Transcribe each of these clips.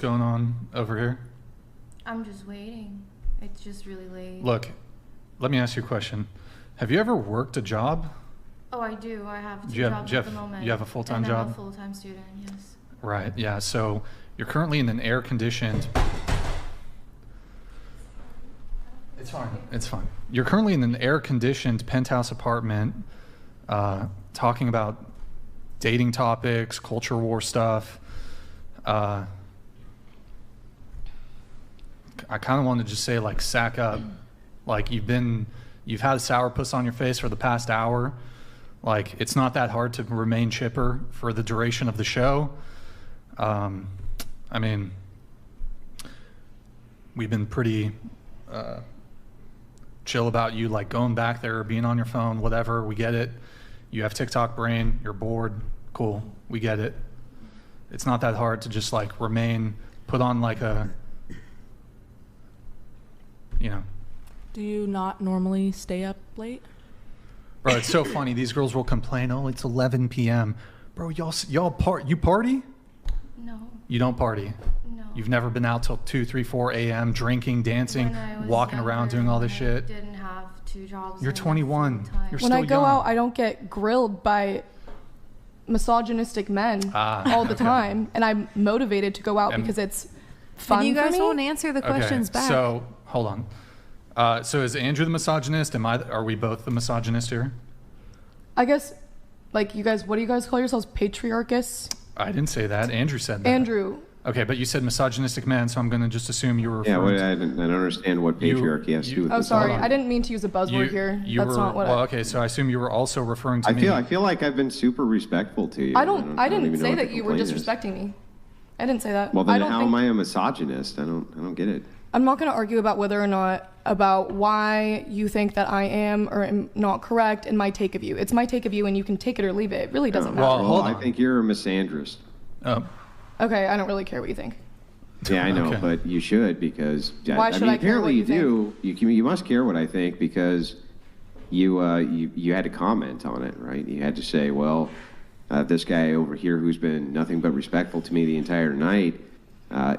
going on over here? I'm just waiting. It's just really late. Look, let me ask you a question. Have you ever worked a job? Oh, I do. I have two jobs at the moment. You have a full-time job? I'm a full-time student, yes. Right, yeah. So you're currently in an air-conditioned... It's fine. It's fine. You're currently in an air-conditioned penthouse apartment talking about dating topics, culture war stuff. I kind of want to just say, like, sack up. Like, you've had a sourpuss on your face for the past hour. Like, it's not that hard to remain chipper for the duration of the show. I mean, we've been pretty chill about you, like, going back there, being on your phone, whatever. We get it. You have TikTok brain. You're bored. Cool. We get it. It's not that hard to just, like, put on, like, a, you know. Do you not normally stay up late? Bro, it's so funny. These girls will complain, oh, it's 11 p.m. Bro, you party? No. You don't party? No. You've never been out till 2, 3, 4 a.m. drinking, dancing, walking around, doing all this shit? I didn't have two jobs. You're 21. You're still When I young. go out, I don't get grilled by misogynistic men all the time, and I'm motivated to go out because it's fun And you guys for me. won't answer the questions back. So, hold on. So is Andrew the misogynist? Are we both the misogynist here? I guess, like, you guys, what do you guys call yourselves? Patriarchists? I didn't say that. Andrew said that. Andrew. Okay, but you said misogynistic man, so I'm going to just assume you were referring I don't understand what patriarchy has to do with this. Sorry, I didn't mean to use a buzzword here. That's not what okay, so I assume you were also referring to me. I feel like I've been super respectful to you. I didn't say that you were disrespecting me. I didn't say that. Well, then how am I a misogynist? I don't get it. I'm not going to argue about whether or not about why you think that I am or am not correct in my take of you. It's my take of you, and you can take it or leave it. It really doesn't matter. Well, hold on. I think you're a misandrist. Oh. Okay, I don't really care what you think. Yeah, I know, but you should, because why should I care what you do. You must care what I think, because you had to comment on it, right? You had to say, well, this guy over here who's been nothing but respectful to me the entire night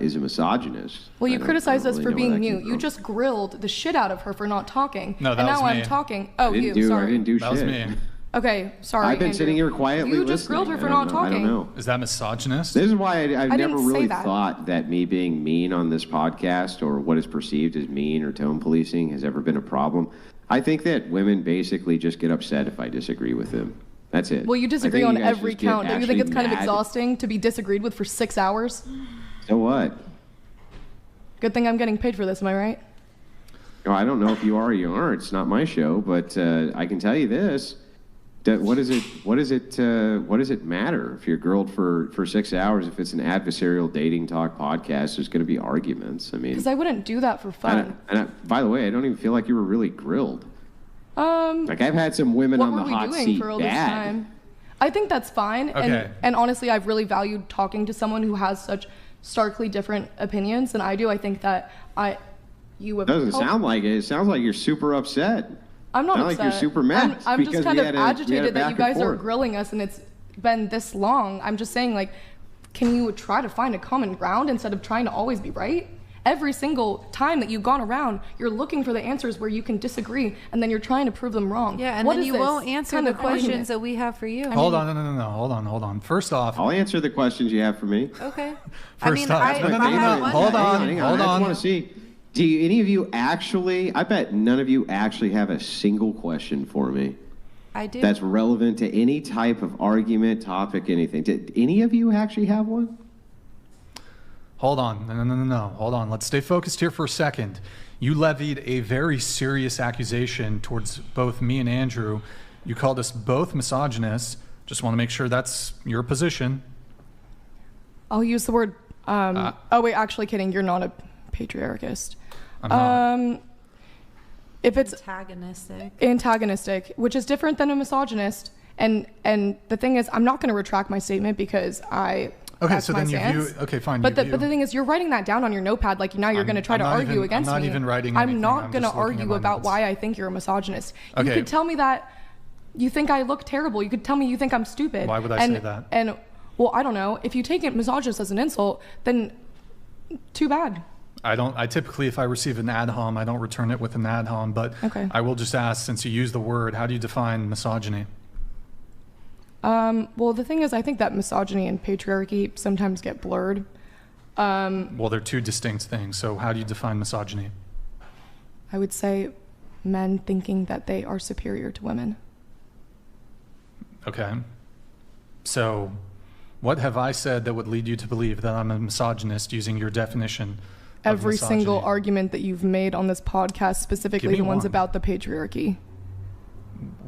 is a misogynist. Well, you criticized us for being mute. You just grilled the shit out of her for not talking. No, that and was now me. I'm talking. Oh, sorry. I didn't do that shit. That was me. Okay, sorry. I've been Andrew. sitting here quietly You just grilled her for not talking. I don't know. Is that misogynist? This is why I've never didn't say really that. thought that me being mean on this podcast, or what is perceived as mean or tone policing, has ever been a problem. I think that women basically just get upset if I disagree with them. That's it. Well, you disagree on every count. Don't you think it's kind of mad. exhausting to be disagreed with for 6 hours? So what? Good thing I'm getting paid for this, am I right? Oh, I don't know if you are or you aren't. It's not my show, but I can tell you this. What does it matter if you're grilled for 6 hours? If it's an adversarial dating talk podcast, there's going to be arguments. I mean, Because I wouldn't do that for fun. By the way, I don't even feel like you were really grilled. Like, I've had some women What on the were we hot doing seat for all this bad. time? I think that's fine. Okay. And honestly, I've really valued talking to someone who has such starkly different opinions than I do. I think that you have. Doesn't sound like it. It sounds like you're super upset. I'm not Sound upset. like you're super mad. I'm just because kind we of had a agitated that back you guys and are forth. grilling us and it's been this long. I'm just saying, like, can you try to find a common ground instead of trying to always be right? Every single time that you've gone around, you're looking for the answers where you can disagree, and then you're trying to prove them wrong. Yeah, and What then is you this won't answer kind the of argument? questions that we have for you. Hold on, no. Hold on. First off, I'll answer the questions you have for me. Okay. First off, I no, no, have no. one. Hold on. Hang on. I just want to see. Do any of you actually? I bet none of you actually have a single question for me I do. that's relevant to any type of argument, topic, anything. Did any of you actually have one? Hold on. No. Hold on. Let's stay focused here for a second. You levied a very serious accusation towards both me and Andrew. You called us both misogynists. Just want to make sure that's your position. I'll use the word. Oh wait, actually, kidding. You're not a patriarchist. I'm not. If it's antagonistic, which is different than a misogynist, and the thing is, I'm not going to retract my statement because Okay, that's so my then stance. Okay, fine. But the thing is, you're writing that down on your notepad, like now you're going to try to argue against me. I'm not even writing I'm anything. not I'm going to just looking at argue my about notes. why I think you're a misogynist. You Okay. could tell me that you think I look terrible. You could tell me you think I'm stupid. Why would I say that? And well, I don't know. If you take it misogynist as an insult, then too bad. I typically, if I receive an ad hom, I don't return it with an ad hom, but Okay. I will just ask, since you use the word, how do you define misogyny? Well, the thing is, I think that misogyny and patriarchy sometimes get blurred. Well, they're two distinct things, so how do you define misogyny? I would say men thinking that they are superior to women. Okay. So what have I said that would lead you to believe that I'm a misogynist using your definition of Every misogyny? single argument that you've made on this podcast, specifically Give me the ones one. about the patriarchy.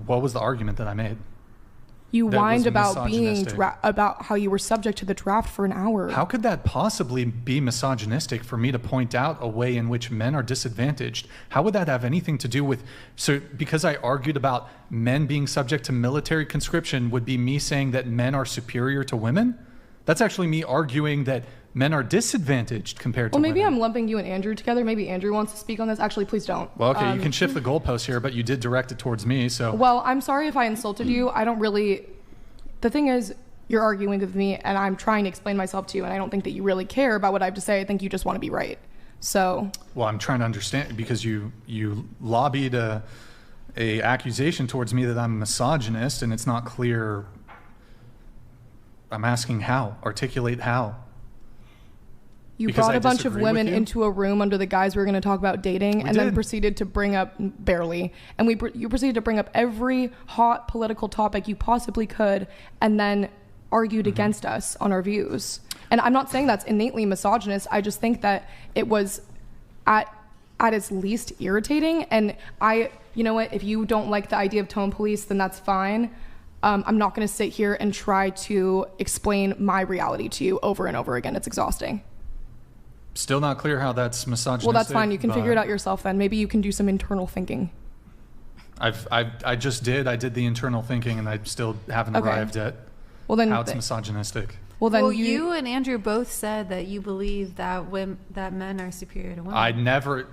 What was the argument that I made? You That was whined about being misogynistic. about how you were subject to the draft for an hour. How could that possibly be misogynistic for me to point out a way in which men are disadvantaged? How would that have anything to do with, so because I argued about men being subject to military conscription would be me saying that men are superior to women? That's actually me arguing that men are disadvantaged compared to Well, maybe women. I'm lumping you and Andrew together. Maybe Andrew wants to speak on this. Actually, please don't. Well, okay, you can shift the goalpost here, but you did direct it towards me, so. Well, I'm sorry if I insulted you. I don't really. The thing is, you're arguing with me, and I'm trying to explain myself to you, and I don't think that you really care about what I have to say. I think you just want to be right. So. Well, I'm trying to understand because you lobbied a accusation towards me that I'm a misogynist, and it's not clear. I'm asking how. Articulate how. You Because brought I a bunch of disagree with women you? into a room under the guise we were going to talk about dating, We and then did. proceeded to bring up barely, and you proceeded to bring up every hot political topic you possibly could, and then argued against us on our views. And I'm not saying that's innately misogynist. I just think that it was at its least irritating. And you know what? If you don't like the idea of tone police, then that's fine. I'm not going to sit here and try to explain my reality to you over and over again. It's exhausting. Still not clear how that's misogynistic. Well, that's fine. You can figure it but out yourself then. Maybe you can do some internal thinking. I just did. I did the internal thinking, and I still haven't Okay. arrived at Well, then. how it's misogynistic. Well, then Well, you. you and Andrew both said that you believe that that men are superior to women. I never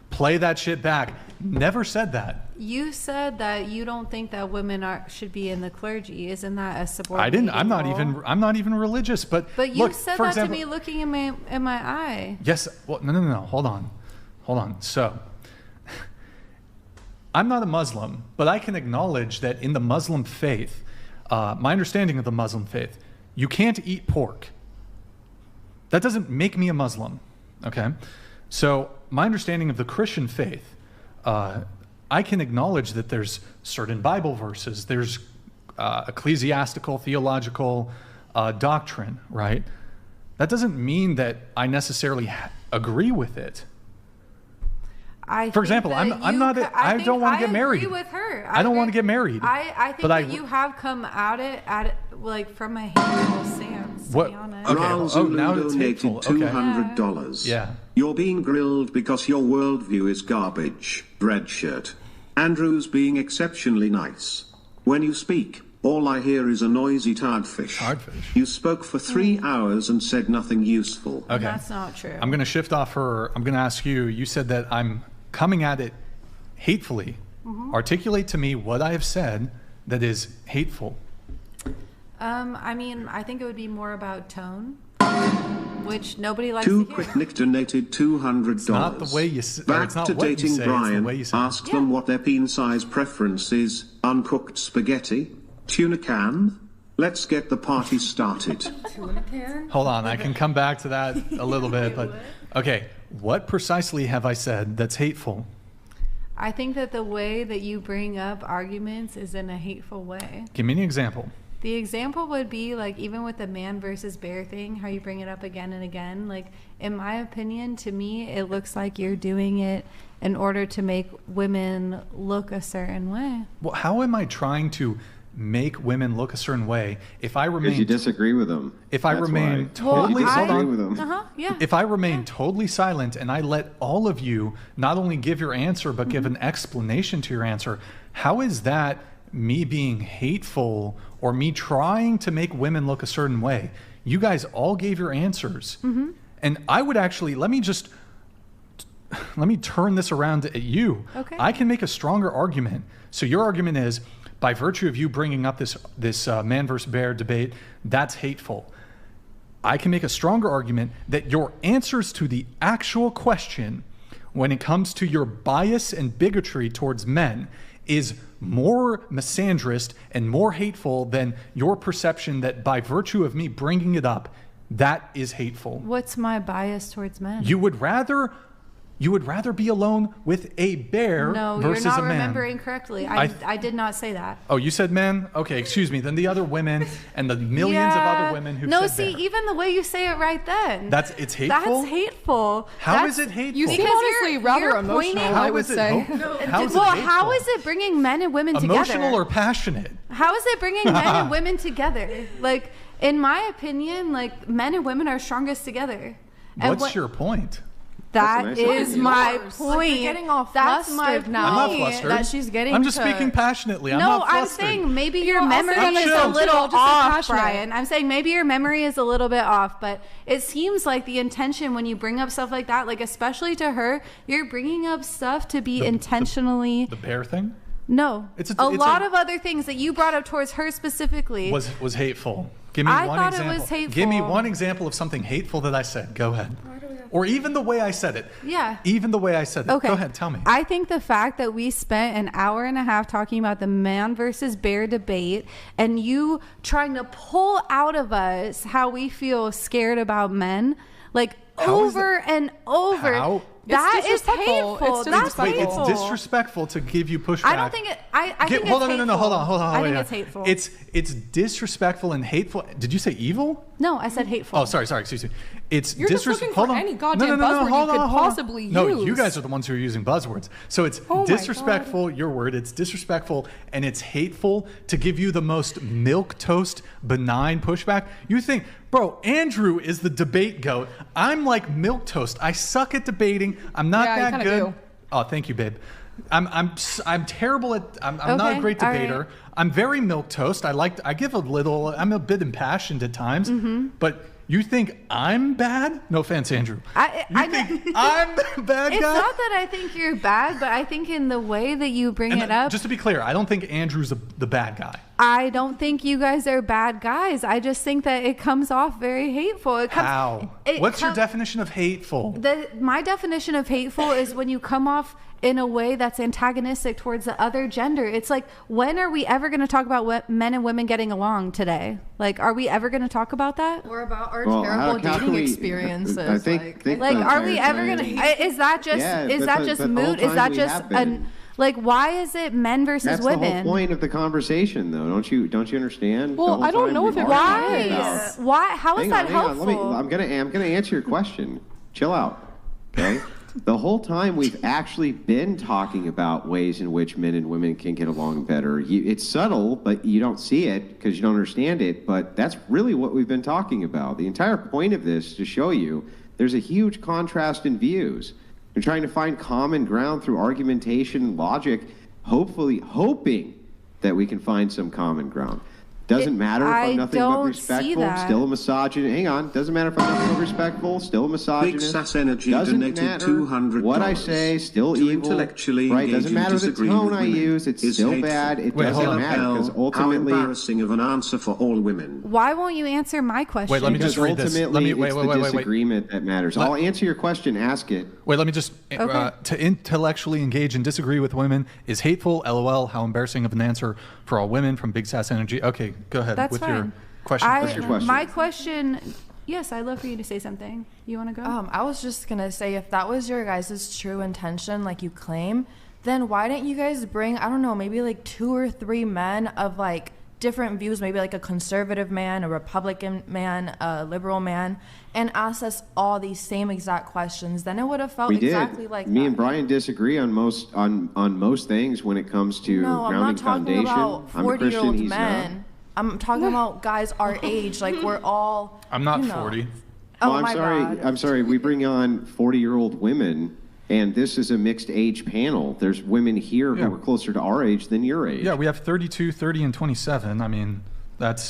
play that shit back. Never said that. You said that you don't think that women should be in the clergy. Isn't that a subordinate? I didn't. I'm not even religious. But But you look, said for that example, to me looking in my eye. Yes. Well, no. Hold on. So, I'm not a Muslim, but I can acknowledge that in the Muslim faith, my understanding of the Muslim faith, you can't eat pork. That doesn't make me a Muslim. Okay. So my understanding of the Christian faith, I can acknowledge that there's certain Bible verses, there's ecclesiastical, theological doctrine, right? That doesn't mean that I necessarily agree with it. For example, I don't want to get married. I agree with her. I don't want to get married. I think but that you have come at it like from a hateful stance. To What- be honest. Okay. Ral Oh, Zulu now it's hateful. donated Okay. $200. Yeah. You're being grilled because your worldview is garbage. Red shirt. Andrew's being exceptionally nice. When you speak, all I hear is a noisy tardfish. Tardfish. You spoke for 3 hours and said nothing useful. Okay. That's not true. I'm going to shift off her. I'm going to ask you. You said that I'm coming at it hatefully. Articulate to me what I have said that is hateful. I mean, I think it would be more about tone, which nobody likes Two to Quick hear. Nick donated $200. not the way you s- or Back it's not to what you dating say, it's the Brian. way you say it. Ask them what their peen size preference is. Uncooked spaghetti, tuna can. Let's get the party started. Hold on, I can come back to that a little bit, but okay. What precisely have I said that's hateful? I think that the way that you bring up arguments is in a hateful way. Give me an example. The example would be like even with the man versus bear thing, how you bring it up again and again. Like in my opinion, to me, it looks like you're doing it in order to make women look a certain way. Well, how am I trying to make women look a certain way if I Because you remain disagree with them. if I That's remain why. totally You hold disagree on. with them. Yeah. If I remain totally silent and I let all of you not only give your answer but give an explanation to your answer, how is that me being hateful or me trying to make women look a certain way? You guys all gave your answers. And I would actually, let me turn this around at you. Okay. I can make a stronger argument. So your argument is, by virtue of you bringing up this man versus bear debate, that's hateful. I can make a stronger argument that your answers to the actual question when it comes to your bias and bigotry towards men is more misandrist and more hateful than your perception that by virtue of me bringing it up, that is hateful. What's my bias towards men? You would rather be alone with a bear No, versus you're not a man. remembering correctly. I did not say that. Oh, you said men? Okay, excuse me. Then the other women and the millions of other women who No, said see, bear. even the way you say it right then. It's hateful? That's hateful. How is it hateful? You seem Because honestly you're rather pointing- emotional, How I would is it say. How is it well, hateful? how is it bringing men and women together? Emotional or passionate? How is it bringing men and women together? Like, in my opinion, like, men and women are strongest together. And What's your point? That That's a nice is idea. my Yours. point. Like, you're getting all That's my flustered now. I'm not point. flustered. That she's getting I'm just to- speaking passionately. I'm No, not I'm flustered. saying maybe your You're also memory gonna is chill. a little Just say off, passionate. Brian. I'm saying maybe your memory is a little bit off, but it seems like the intention when you bring up stuff like that, like especially to her, you're bringing up stuff to be intentionally. The bear thing No, It's a a- lot of other things that you brought up towards her specifically. was hateful. Give me I one thought it example. was hateful. Give me one example of something hateful that I said. Go ahead. Or even the way I said it. Yeah. Even the way I said it. Okay. Go ahead, tell me. I think the fact that we spent an hour and a half talking about the man versus bear debate and you trying to pull out of us how we feel scared about men, like How is over and over. How? That It's is disrespectful. hateful. It's That's Wait, hateful. it's disrespectful to give you pushback. I don't think it. I think Hold it's on, hateful. no, hold on. I think wait, it's hateful. It's disrespectful and hateful. Did you say evil? No, I said hateful. Oh, sorry, excuse me. It's You're just looking hold for on. any goddamn buzzword you hold could on, hold on. possibly No, you use. guys are the ones who are using buzzwords. So it's Oh my disrespectful, your word, it's disrespectful and it's hateful to give you the most milquetoast benign pushback. You think, bro, Andrew is the debate goat. I'm like milquetoast. I suck at debating. I'm not Yeah, you that kinda good. do. Oh, thank you, babe. I'm terrible at. I'm not a Okay, great all debater. right. I'm very milquetoast. I give a little. I'm a bit impassioned at times. Mm-hmm. But you think I'm bad? No offense, Andrew. I think I'm the bad It's guy? not that I think you're bad, but I think in the way that you bring And it up. just to be clear, I don't think Andrew's the bad guy. I don't think you guys are bad guys. I just think that it comes off very hateful. It comes, How? it What's your com- definition of hateful? My definition of hateful is when you come off in a way that's antagonistic towards the other gender. It's like, when are we ever going to talk about what men and women getting along today? Like, are we ever going to talk about that? Or about our Well, terrible how can dating we- experiences. I think Like, the are we entire ever time- going to? Is that just Yeah, is but that the- just but the whole moot? Is time that we just have been. like, why is it men versus That's women? the whole point of the conversation, though. Don't you understand? Well, The whole I don't time know we've if it already Why? talked about- Why? How is Hang that on, hang on. helpful? I'm gonna answer your question. Chill out. Okay. The whole time we've actually been talking about ways in which men and women can get along better. It's subtle, but you don't see it because you don't understand it. But that's really what we've been talking about. The entire point of this is to show you there's a huge contrast in views. You're trying to find common ground through argumentation and logic, hoping that we can find some common ground. Doesn't matter if I I'm nothing but don't see respectful, that. still a misogynist. Hang on, doesn't matter if I'm nothing but respectful, still a misogynist. Big Sass Energy Doesn't donated matter $200. what I say, still To evil. intellectually Right? engage Doesn't in matter the disagreement tone with I women use. It's is still hateful. bad. It Wait, hold doesn't on. matter because How ultimately, embarrassing of an answer for all women. Why won't you answer my question? Wait, let me because just read this. Let ultimately me wait. it's the Wait. disagreement that matters. I'll answer your question. Ask it. Wait, let me just Okay. to intellectually engage and disagree with women is hateful. LOL. How embarrassing of an answer for all women from Big Sass Energy. Okay, go ahead That's with fine. your question. What's your question? My question. Yes, I'd love for you to say something. You want to go? I was just gonna say, if that was your guys' true intention, like you claim, then why didn't you guys bring, I don't know, maybe like 2 or 3 men of like different views, maybe like a conservative man, a Republican man, a liberal man, and ask us all these same exact questions? Then it would have felt We exactly did. like Me that. and Brian disagree on most things when it comes to No, I'm grounding not talking foundation. about I'm a Christian. 40-year-old He's men. I'm talking about guys our age. Like, we're all. I'm not you know. 40. Oh, I'm my sorry. bad. I'm sorry. We bring on 40-year-old women, and this is a mixed age panel. There's women here Yeah. who are closer to our age than your age. Yeah, we have 32, 30, and 27. I mean, that's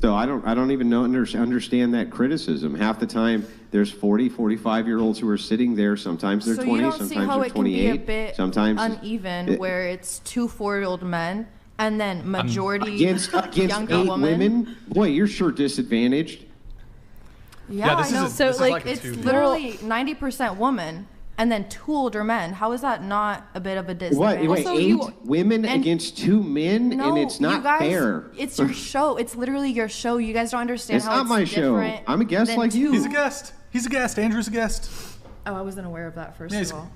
So I don't even understand that criticism. Half the time, there's 40, 45-year-olds who are sitting there. Sometimes they're So 20, you don't see sometimes how they're it can be 28. a bit sometimes uneven, where it's 2 4-year-old men and then majority against younger 8 women. women. Boy, you're sure disadvantaged. Yeah, this I know. is So, this is like, a It's two. literally 90% women and then 2 older men. How is that not a bit of a disadvantage? Wait, Also, 8 you- women and- against 2 men, No, and it's not you guys, fair. It's your show. It's literally your show. You guys don't understand It's how not it's my show. different I'm a guest than like you. He's a guest. He's a guest. Andrew's a guest. Oh, I wasn't aware of that. First Yeah, of he's- all,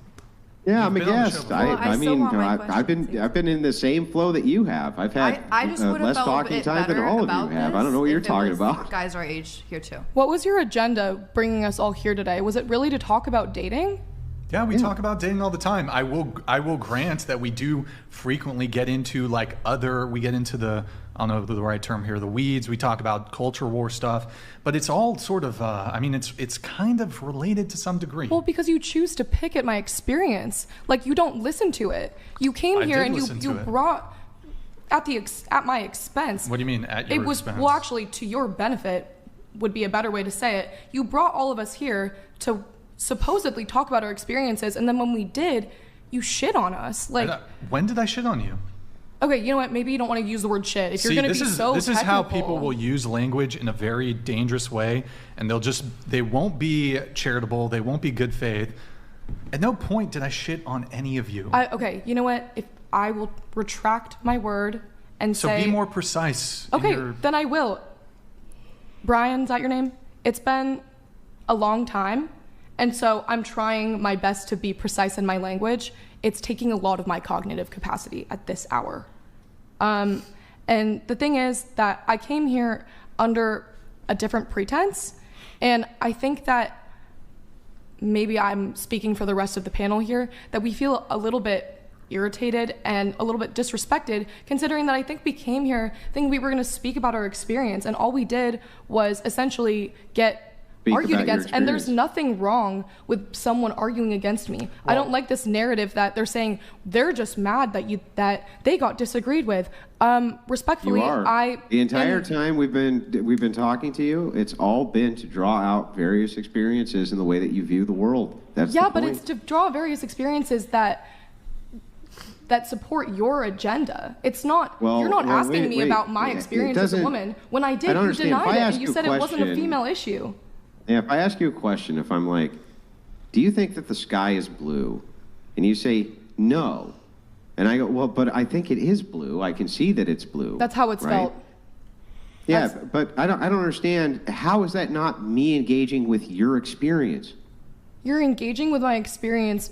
Yeah, You've I'm a been on the show guest. before. I Well, I still mean, want my I've been in the same flow that you have. I've had I just would have less felt talking it time than better all of about you have. I this don't know what you're if it talking was about. Guys our age here too. What was your agenda bringing us all here today? Was it really to talk about dating? Yeah, we talk about dating all the time. I will grant that we do frequently get into we get into the, I don't know the right term here, the weeds. We talk about culture war stuff, but it's all sort of, it's kind of related to some degree. Well, because you choose to pick at my experience. Like, you don't listen to it. You came I here did and listen you to it. brought at my expense. What do you mean at your It was expense? well, actually, to your benefit would be a better way to say it. You brought all of us here to supposedly talk about our experiences, and then when we did, you shit on us. Like, When did I shit on you? okay, you know what? Maybe you don't want to use the word shit. If you're going to be so this is how technical- people will use language in a very dangerous way, and they won't be charitable, they won't be good faith. At no point did I shit on any of you. Okay, you know what? If I will retract my word and So say, be more precise. in okay, your- then I will. Brian, is that your name? It's been a long time, and so I'm trying my best to be precise in my language. It's taking a lot of my cognitive capacity at this hour. And the thing is that I came here under a different pretense, and I think that maybe I'm speaking for the rest of the panel here, that we feel a little bit irritated and a little bit disrespected, considering that I think we came here thinking we were going to speak about our experience, and all we did was essentially get argued about your against. And there's experience. nothing wrong with someone arguing against me. I don't like this narrative that they're saying they're just mad that they got disagreed with. Respectfully, You are. The entire time we've been talking to you, it's all been to draw out various experiences in the way that you view the world. That's yeah, the but point. it's to draw various experiences that support your agenda. It's not. You're not asking me about my experience as a woman. When I did, I don't you understand. If denied I it, ask and you you a said it wasn't a question- female issue. Yeah, if I ask you a question, if I'm like, do you think that the sky is blue? And you say, no. And I go, well, but I think it is blue. I can see that it's blue. That's how it's right? felt. Yeah, but I don't understand. How is that not me engaging with your experience? You're engaging with my experience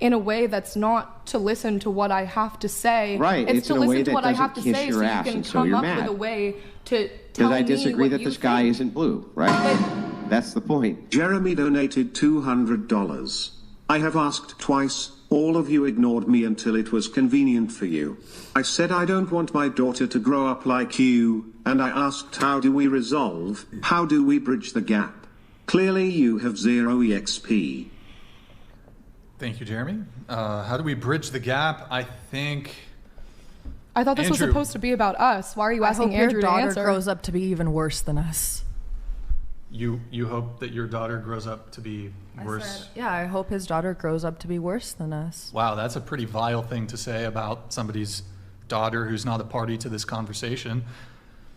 in a way that's not to listen to what I have to say. Right, It's it's to in a way listen to that what I have to doesn't kiss say your so you ass, can and so come you're up with mad. a way to tell Because I me disagree what that you the sky think. isn't blue, right? That's the point. Jeremy donated $200. I have asked twice, all of you ignored me until it was convenient for you. I said I don't want my daughter to grow up like you, and I asked how do we resolve, how do we bridge the gap? Clearly you have zero EXP. Thank you, Jeremy. How do we bridge the gap? I think I thought this was Andrew. supposed to be about us. Why are you I asking hope Andrew your to daughter answer? grows up to be even worse than us. you hope that your daughter grows up to be worse. Yeah, I hope his daughter grows up to be worse than us. Wow, that's a pretty vile thing to say about somebody's daughter who's not a party to this conversation.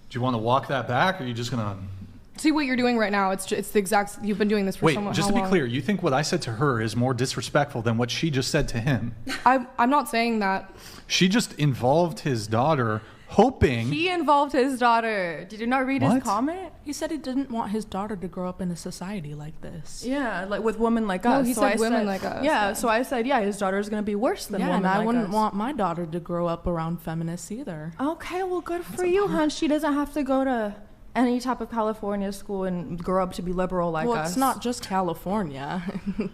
Do you want to walk that back, or are you just gonna See what you're doing right now. It's the exact. You've been doing this for wait? so long. Just to be clear, you think what I said to her is more disrespectful than what she just said to him? I'm not saying that. She just involved his daughter, hoping. He involved his daughter. Did you not read What? his comment? He said he didn't want his daughter to grow up in a society like this. Yeah, like with women like No, us. he So said I women like us, Yeah, yeah. so I said, yeah, his daughter's gonna be worse than Yeah, women and I like wouldn't us. want my daughter to grow up around feminists either. Okay, well, good for you, hon. She doesn't have to go to any type of California school and grow up to be liberal like well, us. it's not just California.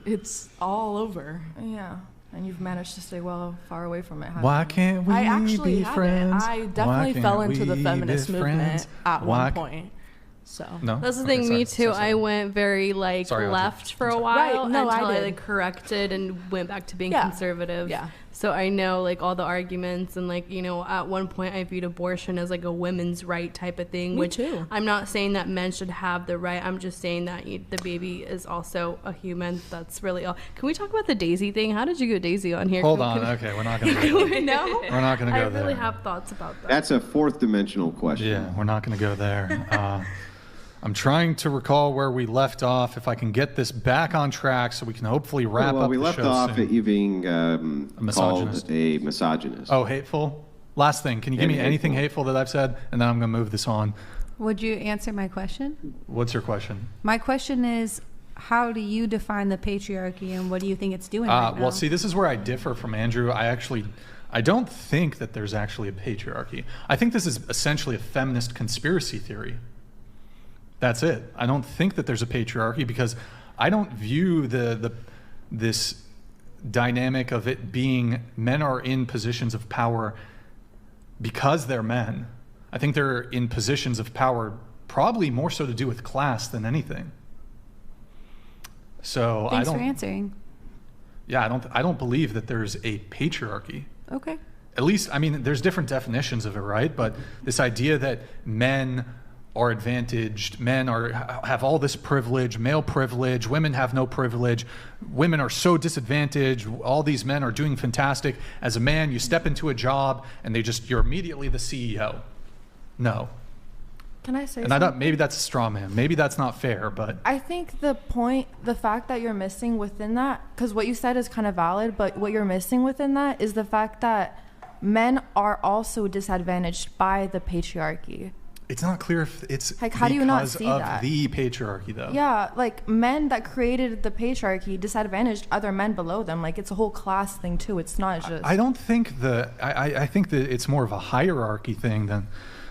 It's all over. Yeah, and you've managed to stay far away from it. haven't Why you? can't we I actually be haven't. friends? I Why definitely can't fell into the we feminist be movement friends? at Why one c- point. So No. That's the Okay, thing, sorry. me too. Sorry. I went very Sorry, Audrey. left for a I'm while sorry. Right, no, I until I did. corrected and went back to being Yeah. conservative. Yeah. So I know like all the arguments and like, you know, at one point I viewed abortion as like a women's right type of thing, which too. I'm not saying that men should have the right. I'm just saying that the baby is also a human. That's really all. Can we talk about the Daisy thing? How did you get Daisy on here? Hold on. Okay, we're not going to go there. No? We're not going to go I there. really have thoughts about that. That's a fourth dimensional question. Yeah, we're not going to go there. I'm trying to recall where we left off, if I can get this back on track so we can hopefully wrap up we the left show off soon. at you being misogynist. called a misogynist. Oh, hateful? Last thing. Can you give me anything hateful that I've said? And then I'm going to move this on. Would you answer my question? What's your question? My question is, how do you define the patriarchy and what do you think it's doing right now? Well, see, this is where I differ from Andrew. I don't think that there's actually a patriarchy. I think this is essentially a feminist conspiracy theory. That's it. I don't think that there's a patriarchy because I don't view this dynamic of it being men are in positions of power because they're men. I think they're in positions of power probably more so to do with class than anything. So Thanks for answering. Yeah, I don't believe that there's a patriarchy. Okay. At least, I mean, there's different definitions of it, right? But this idea that men are advantaged, have all this privilege, male privilege, women have no privilege, women are so disadvantaged, all these men are doing fantastic. As a man, you step into a job and you're immediately the CEO. No. Can I say And something? maybe that's a straw man. Maybe that's not fair, but I think the fact that you're missing within that, because what you said is kind of valid, but what you're missing within that is the fact that men are also disadvantaged by the patriarchy. it's not clear if it's Like, how do you not because see of that? the patriarchy, though. Yeah, like men that created the patriarchy disadvantaged other men below them. Like it's a whole class thing too. It's not just. I don't think I think that it's more of a hierarchy thing than.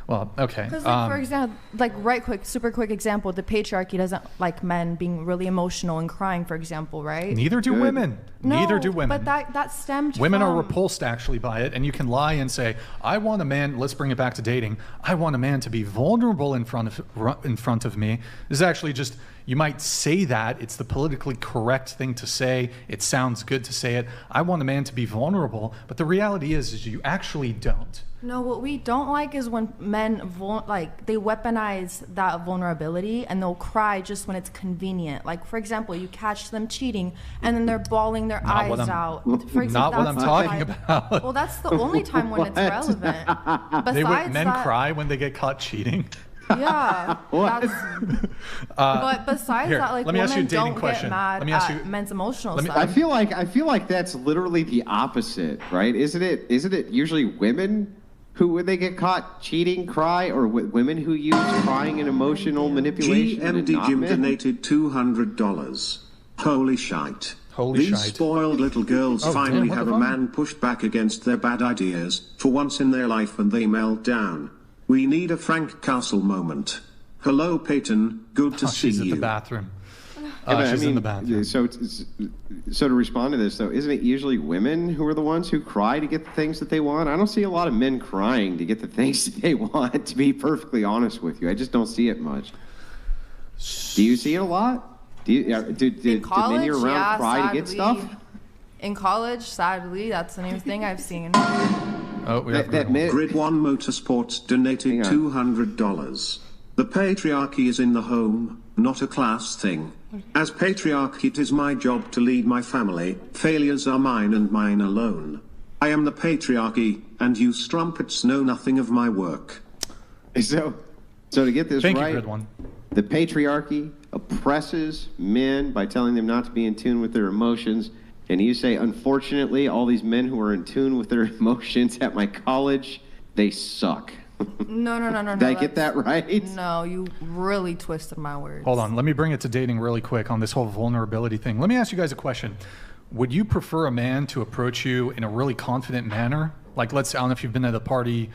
Well, okay. Because, like, for example, super quick example, the patriarchy doesn't like men being really emotional and crying, for example, right? Neither do women. No, Neither do women. But that stemmed Women from... are repulsed actually by it, and you can lie and say, "I want a man." Let's bring it back to dating. I want a man to be vulnerable in front of me. This is actually just, you might say that it's the politically correct thing to say. It sounds good to say it. I want a man to be vulnerable, but the reality is you actually don't. No, what we don't like is when men they weaponize that vulnerability and they'll cry just when it's convenient. Like, for example, you catch them cheating and then they're bawling their eyes out. For example, Not what I'm that's talking the about. Well, that's the only time when it's relevant. Besides Men that, cry when they get caught cheating. Yeah. But besides Here, that, like, let me ask you a women dating don't question. get mad Let me ask at you- men's emotional let me- stuff. I feel like that's literally the opposite, right? Isn't it usually women who, when they get caught cheating, cry, or women who use crying and emotional manipulation? and GMD not Jim men? donated $200. Holy shite. Holy These shite. spoiled little girls Oh, finally damn, what have the a fuck? man pushed back against their bad ideas, for once in their life, and they melt down. We need a Frank Castle moment. Hello, Peyton. Good to see She's you. at the bathroom. Yeah, but She's in the bathroom. So to respond to this, though, isn't it usually women who are the ones who cry to get the things that they want? I don't see a lot of men crying to get the things that they want, to be perfectly honest with you. I just don't see it much. Do you see it a lot? Do men college, you're around yeah, cry to get sadly. stuff? In college, sadly, that's the new thing I've seen. Oh, we have That men- Grid One Motorsports donated Hang on. $200. The patriarchy is in the home, not a class thing. As patriarch, it is my job to lead my family. Failures are mine and mine alone. I am the patriarchy, and you strumpets know nothing of my work. So to get this Thank you, right, Grid One. the patriarchy oppresses men by telling them not to be in tune with their emotions. And you say, unfortunately, all these men who are in tune with their emotions at my college, they suck. No. Did I get that right? No, you really twisted my words. Hold on. Let me bring it to dating really quick on this whole vulnerability thing. Let me ask you guys a question. Would you prefer a man to approach you in a really confident manner? Like, I don't know if you've been at a party,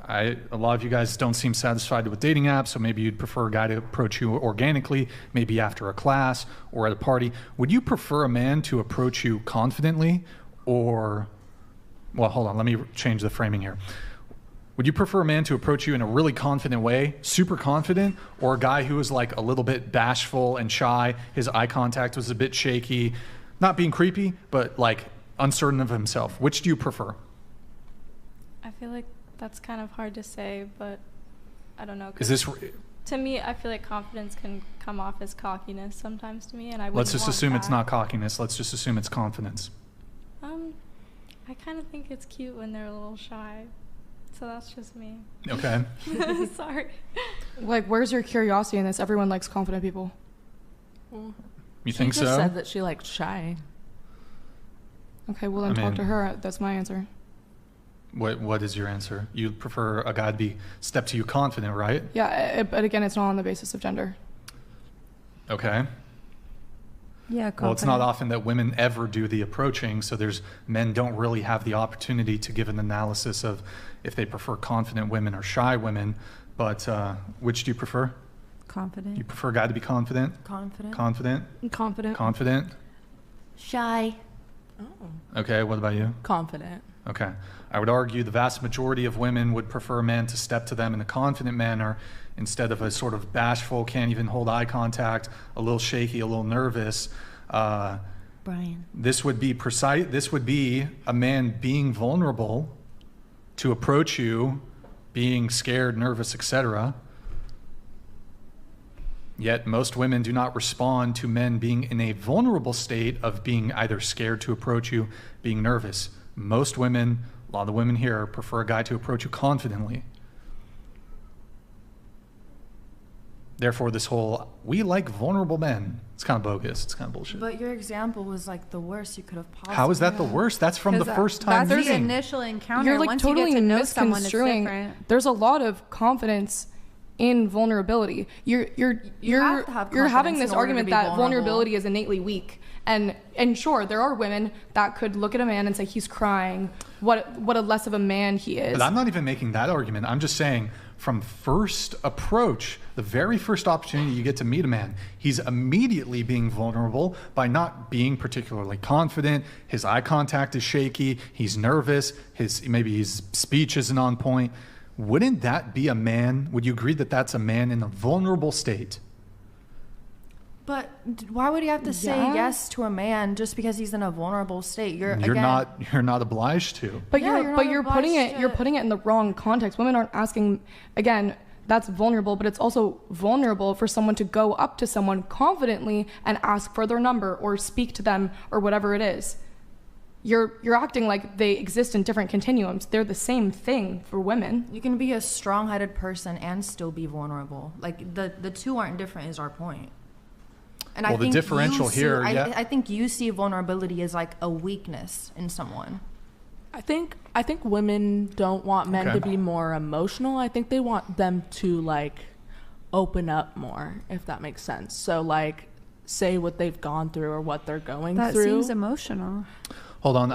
a lot of you guys don't seem satisfied with dating apps, so maybe you'd prefer a guy to approach you organically, maybe after a class or at a party. Would you prefer a man to approach you confidently or, well, hold on, let me change the framing here. Would you prefer a man to approach you in a really confident way, super confident, or a guy who was like a little bit bashful and shy, his eye contact was a bit shaky, not being creepy, but like uncertain of himself. Which do you prefer? I feel like that's kind of hard to say, but I don't know. Is this? To me, I feel like confidence can come off as cockiness sometimes to me, and I wouldn't Let's just want assume it's that. not cockiness. Let's just assume it's confidence. I kind of think it's cute when they're a little shy. So that's just me. Okay. Sorry. Like, where's your curiosity in this? Everyone likes confident people. You think She just so? said that she liked shy. Okay, well then I talk mean- to her. That's my answer. What is your answer? You prefer a guy to be step to you confident, right? Yeah, but again, it's not on the basis of gender. Okay. Yeah, Well, it's not confident. often that women ever do the approaching, so men don't really have the opportunity to give an analysis of if they prefer confident women or shy women. But which do you prefer? Confident. You prefer a guy to be confident? Confident. Confident? Confident. Confident? Shy. Oh. Okay, what about you? Confident. Okay. I would argue the vast majority of women would prefer a man to step to them in a confident manner instead of a sort of bashful, can't even hold eye contact, a little shaky, a little nervous. Brian. This would be precise. This would be a man being vulnerable to approach you, being scared, nervous, etc. Yet most women do not respond to men being in a vulnerable state of being either scared to approach you, being nervous. Most women, a lot of the women here, prefer a guy to approach you confidently. Therefore, this whole, we like vulnerable men, it's kind of bogus. It's kind of bullshit. But your example was like the worst you could have possibly. How is that the worst? That's from the 'Cause, first time That's the meeting. initial encounter. You're like Once totally you get to know someone, it's misconstruing. different. There's a lot of confidence in vulnerability. You're have to have you're confidence having in this order to argument be that vulnerable. vulnerability is innately weak. And sure, there are women that could look at a man and say he's crying. What a less of a man he is. But I'm not even making that argument. I'm just saying from first approach, the very first opportunity you get to meet a man, he's immediately being vulnerable by not being particularly confident. His eye contact is shaky. He's nervous. Maybe his speech isn't on point. Wouldn't that be a man? Would you agree that that's a man in a vulnerable state? But why would you have to say Yeah. yes to a man just because he's in a vulnerable state? You're again, not obliged to. But Yeah, you're you're not putting obliged you're to- putting it in the wrong context. Women aren't asking, again, that's vulnerable, but it's also vulnerable for someone to go up to someone confidently and ask for their number or speak to them or whatever it is. You're acting like they exist in different continuums. They're the same thing for women. You can be a strong-headed person and still be vulnerable. Like the two aren't different is our point. And Well, the differential here, yeah. I think you see vulnerability as like a weakness in someone. I think women don't want men Okay. to be more emotional. I think they want them to like open up more, if that makes sense. So like say what they've gone through or what they're going That through. seems emotional. Hold on.